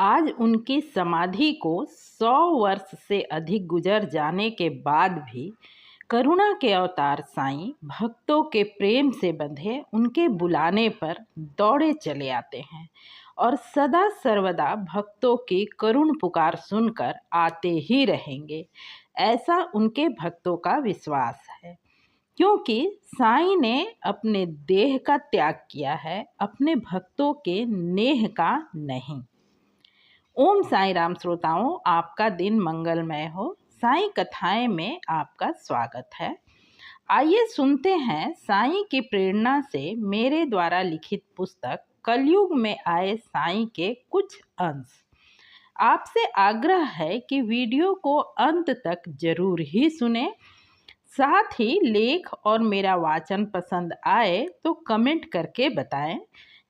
आज उनकी समाधि को 100 वर्ष से अधिक गुजर जाने के बाद भी करुणा के अवतार साईं भक्तों के प्रेम से बंधे उनके बुलाने पर दौड़े चले आते हैं और सदा सर्वदा भक्तों की करुण पुकार सुनकर आते ही रहेंगे। ऐसा उनके भक्तों का विश्वास है, क्योंकि साईं ने अपने देह का त्याग किया है, अपने भक्तों के नेह का नहीं। ओम साईं राम श्रोताओं, आपका दिन मंगलमय हो। साईं कथाएं में आपका स्वागत है। आइए सुनते हैं साईं की प्रेरणा से मेरे द्वारा लिखित पुस्तक कलयुग में आए साईं के कुछ अंश। आपसे आग्रह है कि वीडियो को अंत तक जरूर ही सुने। साथ ही लेख और मेरा वाचन पसंद आए तो कमेंट करके बताएं।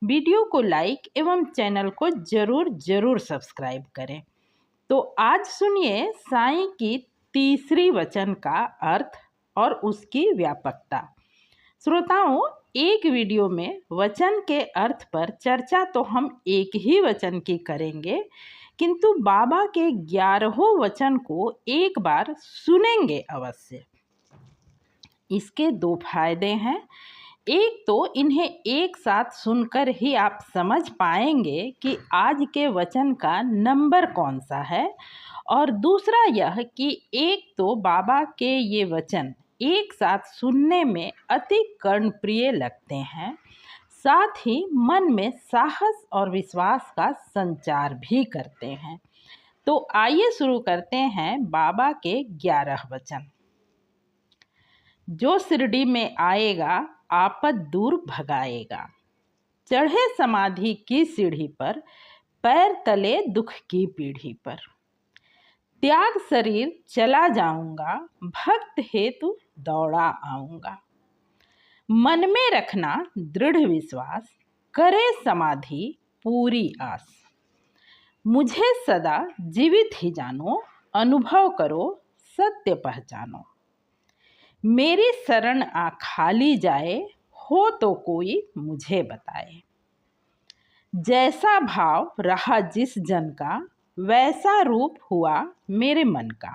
वीडियो को लाइक एवं चैनल को जरूर सब्सक्राइब करें। तो आज सुनिए साईं की तीसरी वचन का अर्थ और उसकी व्यापकता। श्रोताओं, एक वीडियो में वचन के अर्थ पर चर्चा तो हम एक ही वचन की करेंगे, किंतु बाबा के 11वें वचन को एक बार सुनेंगे अवश्य। इसके दो फायदे हैं। एक तो इन्हें एक साथ सुनकर ही आप समझ पाएंगे कि आज के वचन का नंबर कौन सा है, और दूसरा यह कि एक तो बाबा के ये वचन एक साथ सुनने में अति कर्णप्रिय लगते हैं, साथ ही मन में साहस और विश्वास का संचार भी करते हैं। तो आइए शुरू करते हैं बाबा के 11 वचन। जो शिरडी में आएगा आपद दूर भगाएगा, चढ़े समाधि की सीढ़ी पर, पैर तले दुख की पीढ़ी पर। त्याग शरीर चला जाऊंगा, भक्त हेतु दौड़ा आऊंगा। मन में रखना दृढ़ विश्वास, करे समाधि पूरी आस। मुझे सदा जीवित ही जानो, अनुभव करो सत्य पहचानो। मेरी शरण आ खाली जाए, हो तो कोई मुझे बताए। जैसा भाव रहा जिस जन का, वैसा रूप हुआ मेरे मन का।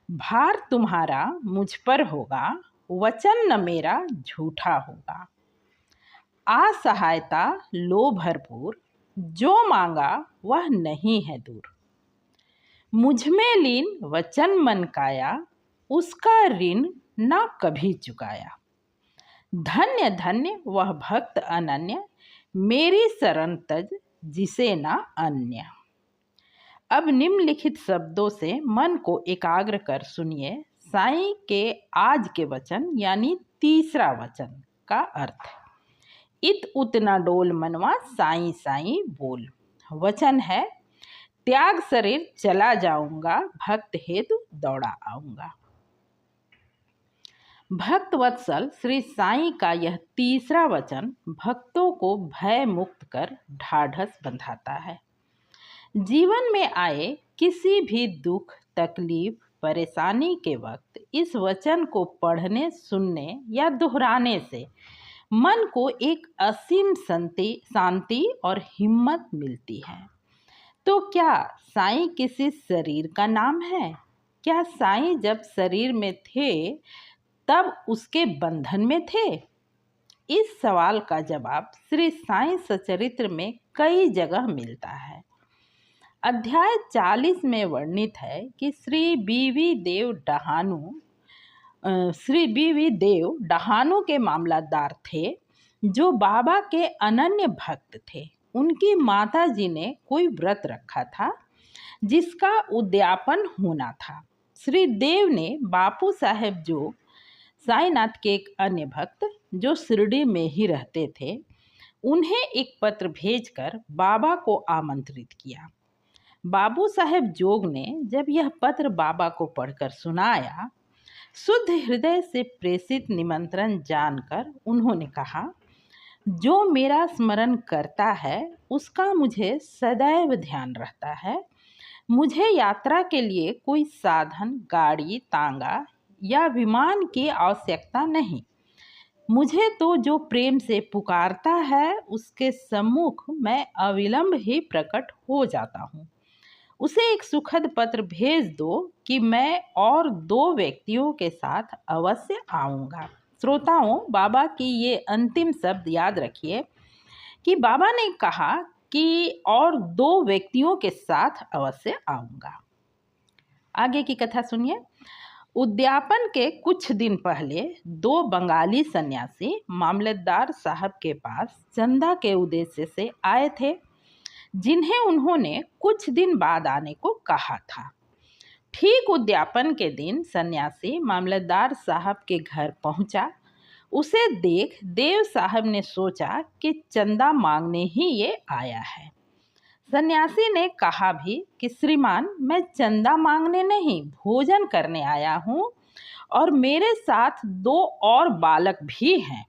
भार तुम्हारा मुझ पर होगा, वचन न मेरा झूठा होगा। आ सहायता लो भरपूर, जो मांगा वह नहीं है दूर। मुझ में लीन वचन मन काया, उसका ऋण ना कभी चुकाया। धन्य धन्य वह भक्त अनन्य, मेरी शरण तज जिसे ना अन्य। अब निम्नलिखित शब्दों से मन को एकाग्र कर सुनिए साईं के आज के वचन यानी तीसरा वचन का अर्थ। इत उतना डोल मनवा साईं साईं बोल। वचन है, त्याग शरीर चला जाऊंगा, भक्त हेतु दौड़ा आऊंगा। भक्त वत्सल श्री साईं का यह तीसरा वचन भक्तों को भय मुक्त कर ढाढ़स बंधाता है। जीवन में आए किसी भी दुख, तकलीफ, परेशानी के वक्त इस वचन को पढ़ने, सुनने या दोहराने से मन को एक असीम शांति और हिम्मत मिलती है। तो क्या साईं किसी शरीर का नाम है? क्या साईं जब शरीर में थे तब उसके बंधन में थे? इस सवाल का जवाब श्री साईं सचरित्र में कई जगह मिलता है। अध्याय 40 में वर्णित है कि श्री बीवी देव डहानू के मामलतदार थे, जो बाबा के अनन्य भक्त थे। उनकी माता जी ने कोई व्रत रखा था जिसका उद्यापन होना था। श्री देव ने बापू साहेब जोग, साईनाथ के एक अन्य भक्त जो शिरडी में ही रहते थे, उन्हें एक पत्र भेजकर बाबा को आमंत्रित किया। बाबू साहेब जोग ने जब यह पत्र बाबा को पढ़कर सुनाया, शुद्ध हृदय से प्रेषित निमंत्रण जानकर उन्होंने कहा, जो मेरा स्मरण करता है उसका मुझे सदैव ध्यान रहता है। मुझे यात्रा के लिए कोई साधन, गाड़ी, तांगा या विमान की आवश्यकता नहीं। मुझे तो जो प्रेम से पुकारता है उसके सम्मुख मैं अविलंब ही प्रकट हो जाता हूँ। उसे एक सुखद पत्र भेज दो कि मैं और 2 व्यक्तियों के साथ अवश्य आऊँगा। श्रोताओं, बाबा की ये अंतिम शब्द याद रखिए कि बाबा ने कहा कि और 2 व्यक्तियों के साथ अवश्य आऊँगा। आगे की कथा सुनिए। उद्यापन के कुछ दिन पहले 2 बंगाली सन्यासी मामलतदार साहब के पास चंदा के उद्देश्य से आए थे, जिन्हें उन्होंने कुछ दिन बाद आने को कहा था। ठीक उद्यापन के दिन सन्यासी मामलतदार साहब के घर पहुंचा। उसे देख देव साहब ने सोचा कि चंदा मांगने ही ये आया है। सन्यासी ने कहा भी कि श्रीमान, मैं चंदा मांगने नहीं, भोजन करने आया हूँ और मेरे साथ 2 और बालक भी हैं।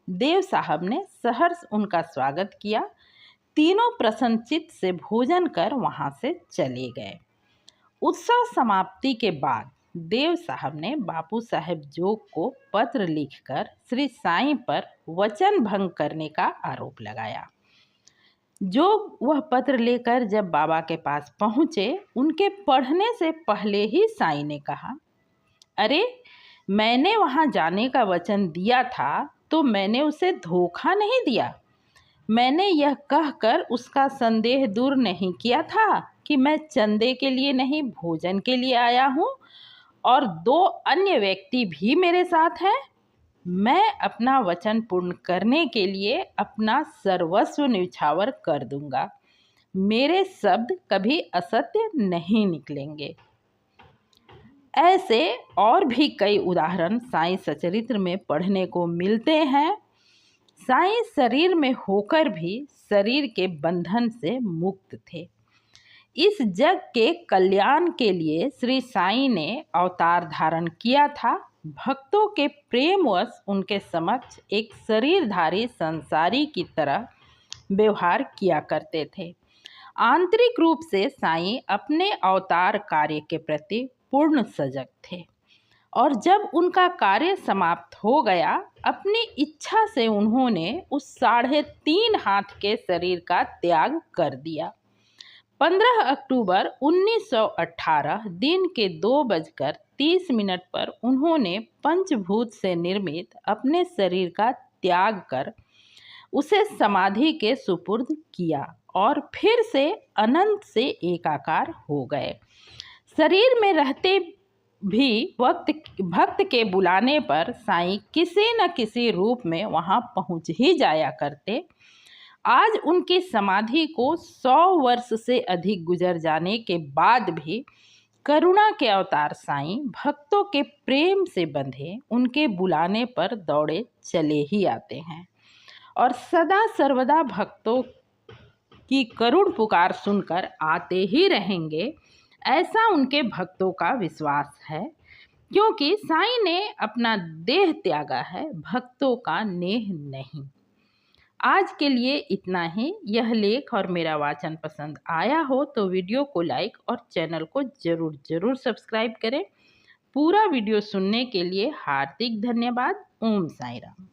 देव साहब ने सहर्ष उनका स्वागत किया। तीनों प्रसन्नचित्त से भोजन कर वहाँ से चले गए। उत्सव समाप्ति के बाद देव साहब ने बापू साहेब जोग को पत्र लिखकर श्री साईं पर वचन भंग करने का आरोप लगाया। जोग वह पत्र लेकर जब बाबा के पास पहुँचे, उनके पढ़ने से पहले ही साईं ने कहा, अरे, मैंने वहाँ जाने का वचन दिया था तो मैंने उसे धोखा नहीं दिया। मैंने यह कहकर उसका संदेह दूर नहीं किया था कि मैं चंदे के लिए नहीं, भोजन के लिए आया हूँ और 2 अन्य व्यक्ति भी मेरे साथ हैं। मैं अपना वचन पूर्ण करने के लिए अपना सर्वस्व न्यौछावर कर दूंगा। मेरे शब्द कभी असत्य नहीं निकलेंगे। ऐसे और भी कई उदाहरण साईं सचरित्र में पढ़ने को मिलते हैं। साईं शरीर में होकर भी शरीर के बंधन से मुक्त थे। इस जग के कल्याण के लिए श्री साईं ने अवतार धारण किया था। भक्तों के प्रेमवश उनके समक्ष एक शरीरधारी संसारी की तरह व्यवहार किया करते थे। आंतरिक रूप से साईं अपने अवतार कार्य के प्रति पूर्ण सजग थे और जब उनका कार्य समाप्त हो गया, अपनी इच्छा से उन्होंने उस 3.5 हाथ के शरीर का त्याग कर दिया। 15 अक्टूबर 1918 दिन के 2:30 पर उन्होंने पंचभूत से निर्मित अपने शरीर का त्याग कर उसे समाधि के सुपुर्द किया और फिर से अनंत से एकाकार हो गए। शरीर में रहते भी भक्त के बुलाने पर साईं किसी न किसी रूप में वहाँ पहुँच ही जाया करते। आज उनकी समाधि को 100 वर्ष से अधिक गुजर जाने के बाद भी करुणा के अवतार साईं भक्तों के प्रेम से बंधे उनके बुलाने पर दौड़े चले ही आते हैं और सदा सर्वदा भक्तों की करुण पुकार सुनकर आते ही रहेंगे, ऐसा उनके भक्तों का विश्वास है। क्योंकि साईं ने अपना देह त्यागा है, भक्तों का नेह नहीं। आज के लिए इतना ही। यह लेख और मेरा वाचन पसंद आया हो तो वीडियो को लाइक और चैनल को जरूर सब्सक्राइब करें। पूरा वीडियो सुनने के लिए हार्दिक धन्यवाद। ओम साईं राम।